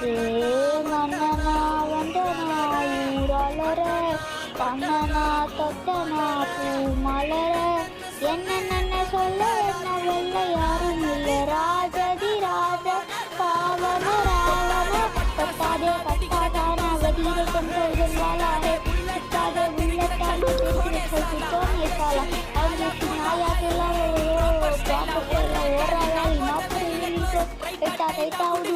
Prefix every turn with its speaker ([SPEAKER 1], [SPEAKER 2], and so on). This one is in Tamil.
[SPEAKER 1] மன்னனா வந்தனா ஊராளர கண்ணனா தொட்டனா பூ மலர என்ன சொல்ல என்ன வெல்ல யாரும் இல்ல ராஜதி ராஜ பாவன ராவண கட்டாதே கட்டாதான அவதீர கொண்டோர்கள் வாழாரே சித்தாதே உள்ளத்தாண்டி தெரிவித்த சுத்தம் ஏற்பாளா அவங்க நாயாக்கெல்லாம் பாப்ப ஓராளால் நாற்பது எட்டாவது